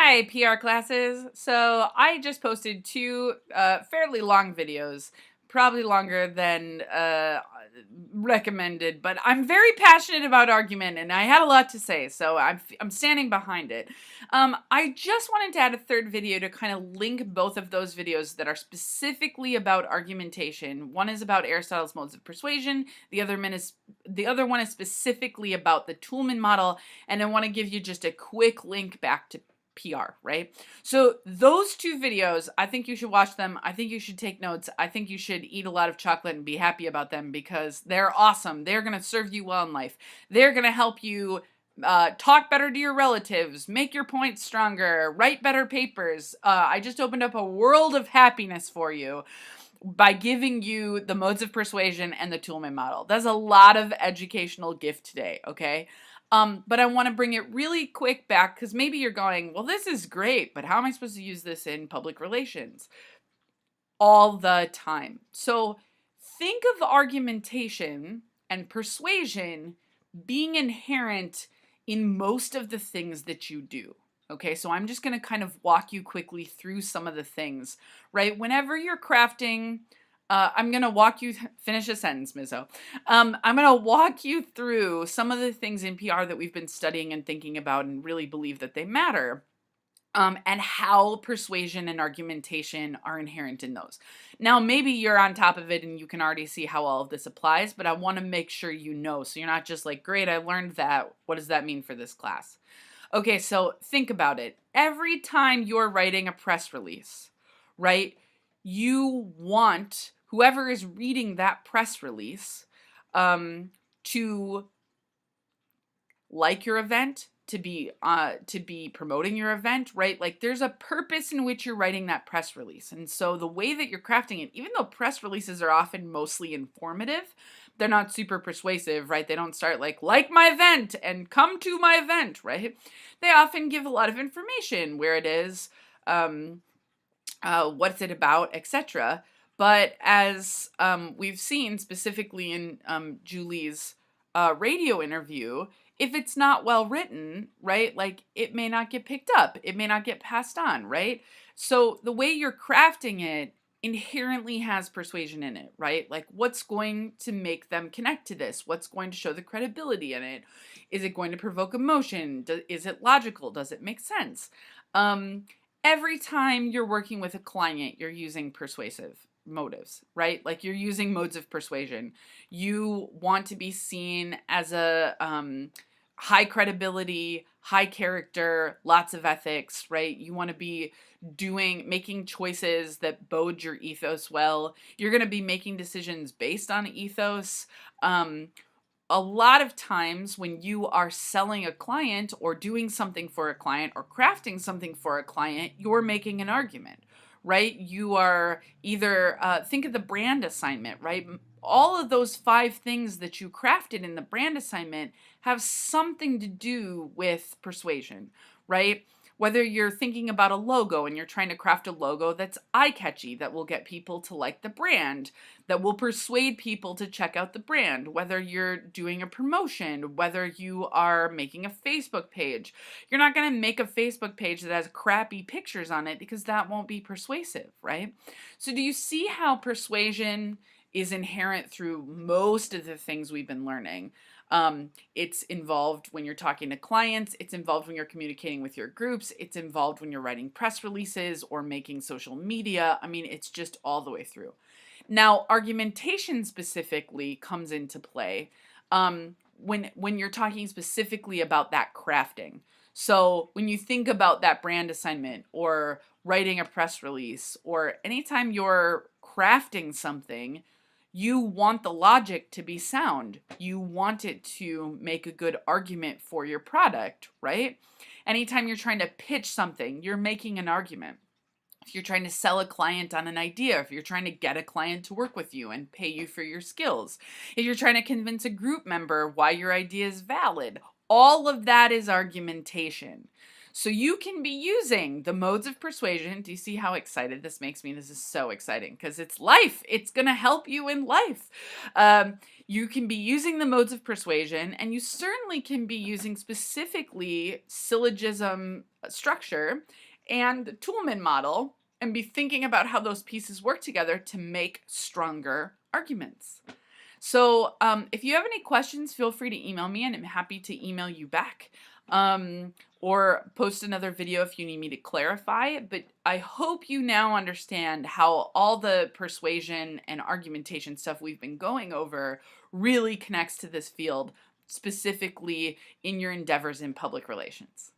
Hi, PR classes. So I just posted two fairly long videos, probably longer than recommended, but I'm very passionate about argument and I had a lot to say, so I'm standing behind it. I just wanted to add a third video to kind of link both of those videos that are specifically about argumentation. One is about Aristotle's modes of persuasion, the other one is specifically about the Toulmin model, and I want to give you just a quick link back to PR, right? So those two videos, I think you should watch them. I think you should take notes. I think you should eat a lot of chocolate and be happy about them because they're awesome. They're going to serve you well in life. They're going to help you talk better to your relatives, make your points stronger, write better papers. I just opened up a world of happiness for you by giving you the modes of persuasion and the Toulmin model. That's a lot of educational gift today, okay? But I want to bring it really quick back because maybe you're going, well, this is great, but how am I supposed to use this in public relations? All the time. So think of argumentation and persuasion being inherent in most of the things that you do. Okay, so I'm just going to kind of walk you quickly through some of the things, right? Whenever you're crafting, I'm going to walk you, finish a sentence, Mizzo. I'm going to walk you through some of the things in PR that we've been studying and thinking about and really believe that they matter. And how persuasion and argumentation are inherent in those. Now, maybe you're on top of it and you can already see how all of this applies, but I want to make sure you know, so you're not just like, great, I learned that. What does that mean for this class? Okay, so think about it. Every time you're writing a press release, right, you want whoever is reading that press release to like your event, to be promoting your event, right? Like there's a purpose in which you're writing that press release. And so the way that you're crafting it, even though press releases are often mostly informative, they're not super persuasive, right? They don't start like my event and come to my event, right? They often give a lot of information, where it is, what's it about, etc. But as we've seen specifically in Julie's radio interview, if it's not well written, right, like it may not get picked up. It may not get passed on, right? So the way you're crafting it inherently has persuasion in it, right? Like what's going to make them connect to this? What's going to show the credibility in it? Is it going to provoke emotion? Is it logical? Does it make sense? Every time you're working with a client, you're using persuasive motives, right? Like you're using modes of persuasion. You want to be seen as a high credibility, high character, lots of ethics, right? You want to be making choices that bode your ethos well. You're going to be making decisions based on ethos. A lot of times when you are selling a client or doing something for a client or crafting something for a client, you're making an argument, right? You are either, think of the brand assignment, right? All of those 5 things that you crafted in the brand assignment have something to do with persuasion, right? Whether you're thinking about a logo and you're trying to craft a logo that's eye-catchy, that will get people to like the brand, that will persuade people to check out the brand, whether you're doing a promotion, whether you are making a Facebook page. You're not going to make a Facebook page that has crappy pictures on it because that won't be persuasive, right? So do you see how persuasion is inherent through most of the things we've been learning? It's involved when you're talking to clients. It's involved when you're communicating with your groups. It's involved when you're writing press releases or making social media. I mean, it's just all the way through. Now, argumentation specifically comes into play when you're talking specifically about that crafting. So when you think about that brand assignment or writing a press release or anytime you're crafting something, you want the logic to be sound. You want it to make a good argument for your product, right? Anytime you're trying to pitch something, you're making an argument. If you're trying to sell a client on an idea, if you're trying to get a client to work with you and pay you for your skills, if you're trying to convince a group member why your idea is valid, All of that is argumentation. So you can be using the modes of persuasion. Do you see how excited this makes me? This is so exciting because it's life. It's going to help you in life. You can be using the modes of persuasion, and you certainly can be using specifically syllogism structure and the Toulmin model and be thinking about how those pieces work together to make stronger arguments. So if you have any questions, feel free to email me, and I'm happy to email you back. Or post another video if you need me to clarify it. But I hope you now understand how all the persuasion and argumentation stuff we've been going over really connects to this field, specifically in your endeavors in public relations.